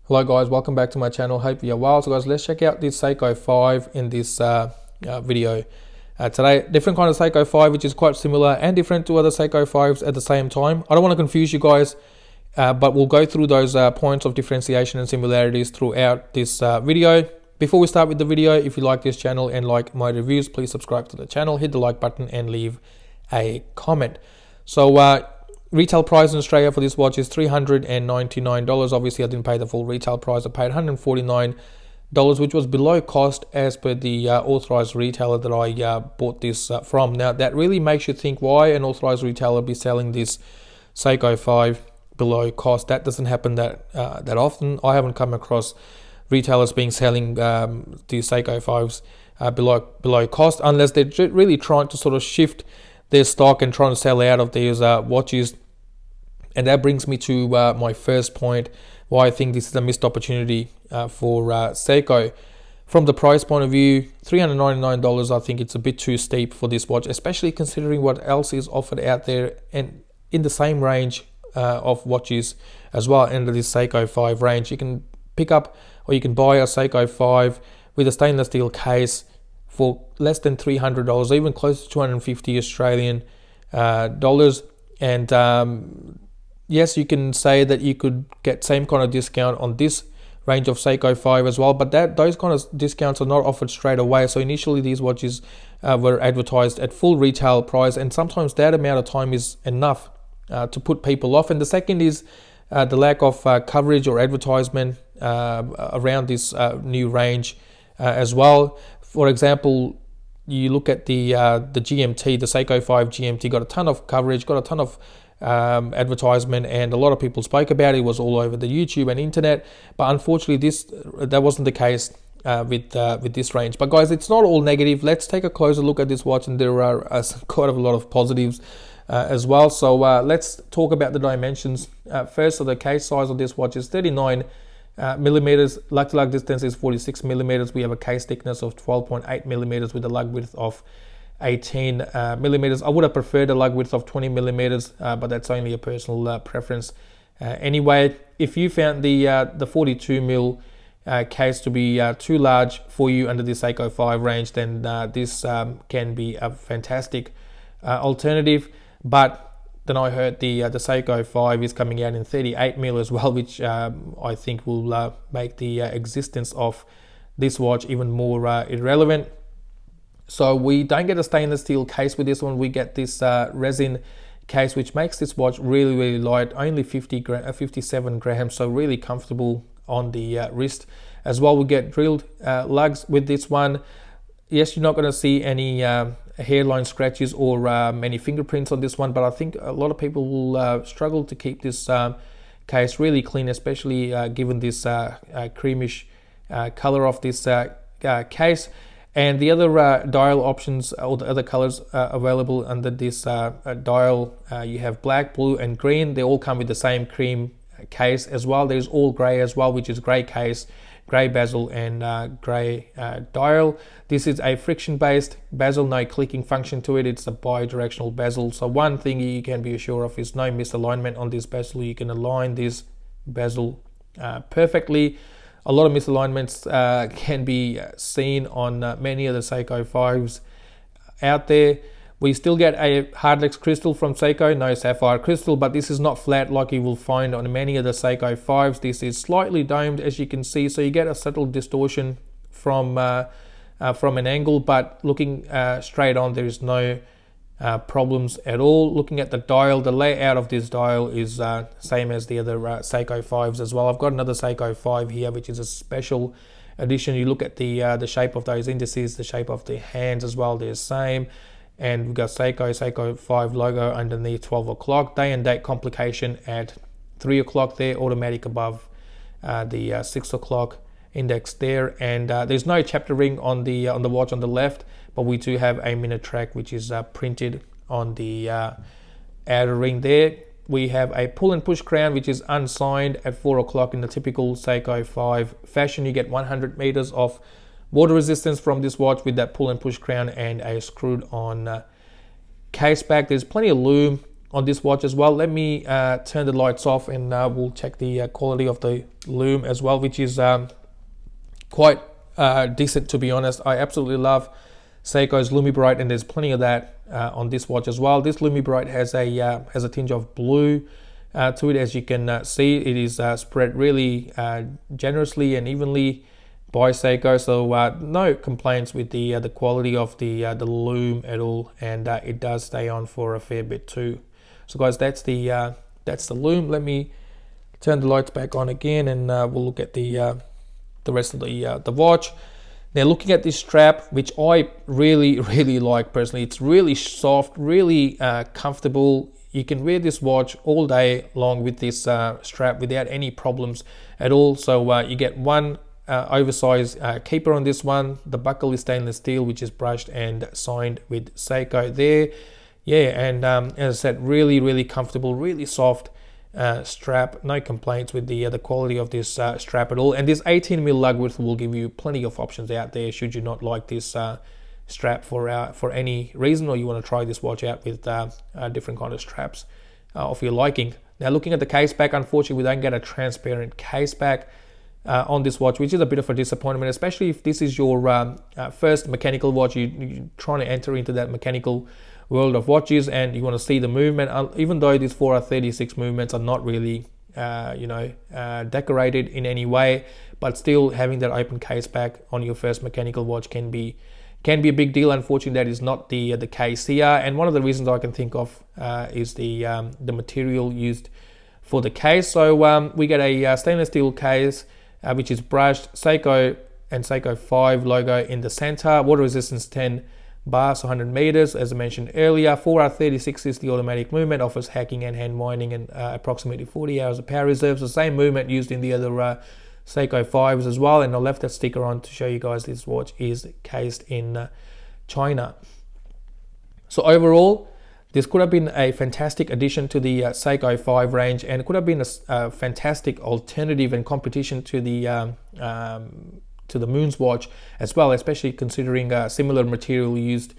Hello guys, welcome back to my channel. Hope you're well. So guys, let's check out this Seiko 5 in this video. Today, different kind of Seiko 5 which is quite similar and different to other Seiko 5s at the same time. I don't want to confuse you guys, but we'll go through those points of differentiation and similarities throughout this video. Before we start with the video, if you like this channel and like my reviews, please subscribe to the channel, hit the like button and leave a comment. So retail price in Australia for this watch is $399. Obviously, I didn't pay the full retail price. I paid $149, which was below cost as per the authorized retailer that I bought this from. Now, that really makes you think why an authorized retailer be selling this Seiko 5 below cost. That doesn't happen that often. I haven't come across retailers being selling these Seiko 5s below cost, unless they're really trying to sort of shift their stock and trying to sell out of these watches. And that brings me to my first point, why I think this is a missed opportunity for Seiko. From the price point of view, $399, I think it's a bit too steep for this watch, especially considering what else is offered out there and in the same range of watches as well, under this Seiko 5 range. You can pick up or you can buy a Seiko 5 with a stainless steel case for less than $300, even close to 250 Australian dollars. And yes, you can say that you could get same kind of discount on this range of Seiko 5 as well, but those kind of discounts are not offered straight away. So initially these watches were advertised at full retail price, and sometimes that amount of time is enough to put people off. And the second is the lack of coverage or advertisement around this new range as well. For example, you look at the GMT, the Seiko 5 GMT, got a ton of coverage, got a ton of advertisement, and a lot of people spoke about it. It was all over the YouTube and internet, but unfortunately that wasn't the case with this range. But guys, it's not all negative. Let's take a closer look at this watch, and there are quite a lot of positives as well. So let's talk about the dimensions first. So the case size of this watch is 39 millimeters. Lug to lug distance is 46 millimeters. We have a case thickness of 12.8 millimeters with a lug width of 18 millimeters. I would have preferred a lug width of 20 millimeters, but that's only a personal preference. Anyway, if you found the 42 mil case to be too large for you under the Seiko 5 range, then this can be a fantastic alternative. But then I heard the Seiko 5 is coming out in 38 mil as well, which I think will make the existence of this watch even more irrelevant. So we don't get a stainless steel case with this one. We get this resin case, which makes this watch really, really light, only 57 grams, so really comfortable on the wrist. As well, we get drilled lugs with this one. Yes, you're not going to see any hairline scratches or any fingerprints on this one, but I think a lot of people will struggle to keep this case really clean, especially given this creamish color of this case. And the other dial options, or the other colors available under this dial, you have black, blue and green. They all come with the same cream case as well. There's all grey as well, which is grey case, grey bezel and grey dial. This is a friction-based bezel, no clicking function to it. It's a bi-directional bezel. So one thing you can be assured of is no misalignment on this bezel. You can align this bezel perfectly. A lot of misalignments can be seen on many of the Seiko 5s out there. We still get a hardlex crystal from Seiko, no sapphire crystal, but this is not flat like you will find on many of the Seiko 5s. This is slightly domed, as you can see, so you get a subtle distortion from an angle, but looking straight on, there is no problems at all. Looking at the dial, the layout of this dial is same as the other Seiko 5s as well. I've got another Seiko 5 here, which is a special edition. You look at the shape of those indices, the shape of the hands as well, they're the same. And we've got Seiko 5 logo underneath 12 o'clock. Day and date complication at 3 o'clock there, automatic above the 6 o'clock index there. And there's no chapter ring on the watch on the left, but we do have a minute track which is printed on the outer ring there. We have a pull and push crown which is unsigned at 4 o'clock in the typical Seiko 5 fashion. You get 100 meters of water resistance from this watch with that pull and push crown and a screwed on case back. There's plenty of lume on this watch as well. Let me turn the lights off, and we'll check the quality of the lume as well, which is quite decent, to be honest. I absolutely love Seiko's Lume Bright, and there's plenty of that on this watch as well. This Lume Bright has a tinge of blue to it, as you can see. It is spread really generously and evenly by Seiko, so no complaints with the quality of the lume at all, and it does stay on for a fair bit too. So guys, that's the lume. Let me turn the lights back on again, and we'll look at the rest of the watch. Now, looking at this strap, which I really like personally, it's really soft, really comfortable. You can wear this watch all day long with this strap without any problems at all. So you get one oversized keeper on this one. The buckle is stainless steel, which is brushed and signed with Seiko there. Yeah, and as I said, really comfortable, really soft strap. No complaints with the quality of this strap at all. And this 18mm lug width will give you plenty of options out there should you not like this strap for any reason, or you want to try this watch out with different kind of straps of your liking. Now, looking at the case back, unfortunately we don't get a transparent case back on this watch, which is a bit of a disappointment, especially if this is your first mechanical watch. You're trying to enter into that mechanical world of watches, and you want to see the movement. Even though these 4R36 movements are not really decorated in any way, but still having that open case back on your first mechanical watch can be a big deal. Unfortunately, that is not the case here, and one of the reasons I can think of is the material used for the case. So we get a stainless steel case which is brushed, Seiko and Seiko 5 logo in the center, water resistance 10 bars, 100 meters, as I mentioned earlier. 4R36 is the automatic movement, offers hacking and hand winding, and approximately 40 hours of power reserves. The same movement used in the other Seiko 5s as well. And I left that sticker on to show you guys this watch is cased in China. So overall, this could have been a fantastic addition to the Seiko 5 range, and it could have been a fantastic alternative and competition to the Moon's watch as well, especially considering similar material used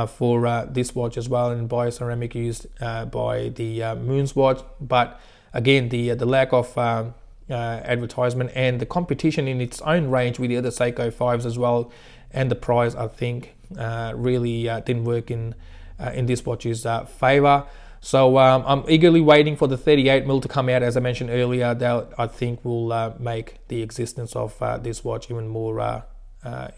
for this watch as well, and bioceramic used by the Moon's watch. But again, the lack of advertisement and the competition in its own range with the other Seiko 5s as well, and the price, I think really didn't work in this watch's favor. So I'm eagerly waiting for the 38mm to come out. As I mentioned earlier, that I think will make the existence of this watch even more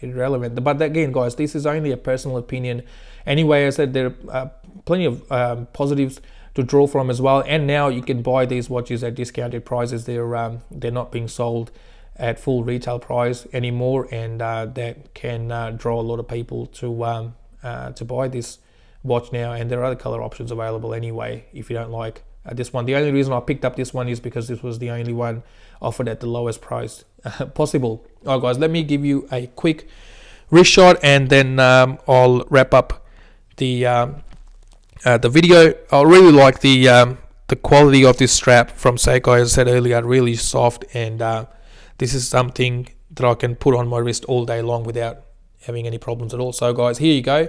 irrelevant. But again, guys, this is only a personal opinion. Anyway, I said there are plenty of positives to draw from as well. And now you can buy these watches at discounted prices. They're not being sold at full retail price anymore, and that can draw a lot of people to buy this watch now. And there are other color options available anyway if you don't like this one. The only reason I picked up this one is because this was the only one offered at the lowest price possible. All right, guys, let me give you a quick wrist shot, and then I'll wrap up the video. I really like the quality of this strap from Seiko. As I said earlier, really soft, and this is something that I can put on my wrist all day long without having any problems at all. So guys, here you go.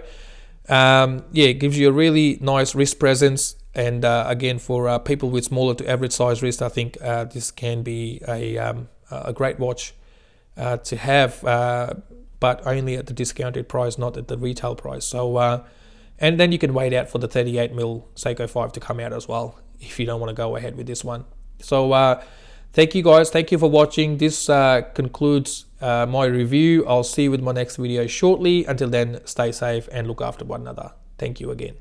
Yeah, it gives you a really nice wrist presence, and again, for people with smaller to average size wrist, I think this can be a great watch to have, but only at the discounted price, not at the retail price. So and then you can wait out for the 38mm Seiko 5 to come out as well if you don't want to go ahead with this one. So thank you guys, thank you for watching. This concludes my review. I'll see you with my next video shortly. Until then, stay safe and look after one another. Thank you again.